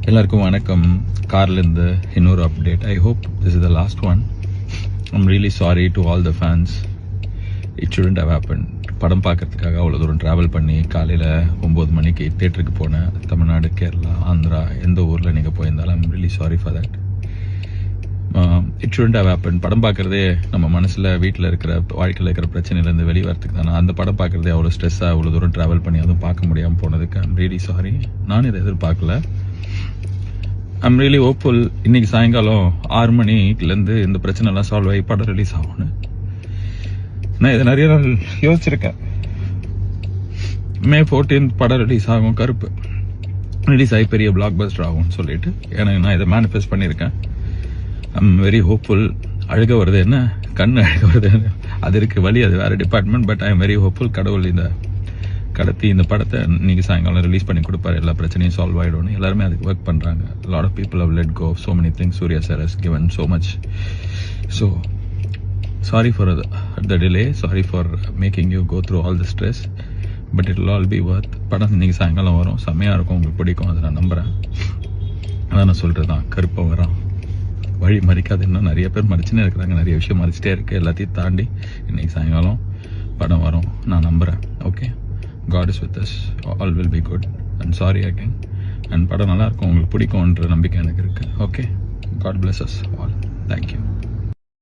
எல்லாருக்கும் வணக்கம். கார்லேருந்து இன்னொரு update. I hope this is the last one. I'm really sorry to all the fans. It shouldn't have happened. படம் பார்க்கறதுக்காக அவ்வளோ தூரம் ட்ராவல் பண்ணி காலையில் 9 மணிக்கு தேட்டருக்கு போனேன். தமிழ்நாடு, கேரளா, ஆந்திரா, எந்த ஊரில் நீங்கள் போயிருந்தாலும் I'm really sorry for that. It shouldn't have happened. படம் பார்க்குறதே நம்ம மனசில் வீட்டில் இருக்கிற வாழ்க்கையில் இருக்கிற பிரச்சனையிலேருந்து வெளியே வரத்துக்கு தானே. அந்த படம் பார்க்குறதே அவ்வளோ ஸ்ட்ரெஸ்ஸாக அவ்வளோ தூரம் ட்ராவல் பண்ணி அதுவும் பார்க்க முடியாமல் போனதுக்கு ஐம் ரியலி சாரி. நான் இதை எதிர்பார்க்கல. I'm really hopeful. இன்னைக்கு சாயங்காலம் 6 மணிலேருந்து இந்த பிரச்சனை எல்லாம் சால்வ் ஆகி படம் ரிலீஸ் ஆகும்னு நான் இதை நிறைய நாள் யோசிச்சிருக்கேன். May 14th படம் ரிலீஸ் ஆகும். கருப்பு ரிலீஸ் ஆகி பெரிய பிளாக் பஸ்டர் ஆகும்னு சொல்லிட்டு எனக்கு நான் இதை மேனிஃபெஸ்ட் பண்ணியிருக்கேன். I'm very hopeful. அழுக வருது என்ன, கண்ணு அழுக வருது, அது இருக்கு வழி, அது வேற department. But I am very hopeful. கடவுள் இந்த இந்த படத்தை இன்னைக்கு சாயங்காலம் ரிலீஸ் பண்ணி கொடுப்பாரு. எல்லா பிரச்சனையும் சால்வ் ஆகிடும். எல்லாருமே அதுக்கு ஒர்க் பண்ணுறாங்க. Lot of people have let go of so many things. Suriya sir has given so much. So sorry for the delay. Sorry for making you go through all the stress. But it will all be worth. படம் இன்னைக்கு சாயங்காலம் வரும். செம்மையாக இருக்கும். உங்களுக்கு பிடிக்கும். அதை நான் நம்புகிறேன். அதான் நான் சொல்கிறது தான். கருப்பை வரான். வழி மறிக்காது. இன்னும் நிறைய பேர் மறிச்சுன்னே இருக்கிறாங்க. நிறைய விஷயம் மறிச்சிட்டே இருக்குது. எல்லாத்தையும் தாண்டி இன்னைக்கு சாயங்காலம் படம் வரும். நான் நம்புகிறேன். Okay, God is with us. All will be good. And sorry again. And படம் நல்லா இருக்கும். உங்களுக்கு பிடிக்கும்ன்ற நம்பிக்கை எனக்கு இருக்கு. Okay, God bless us all. Thank you.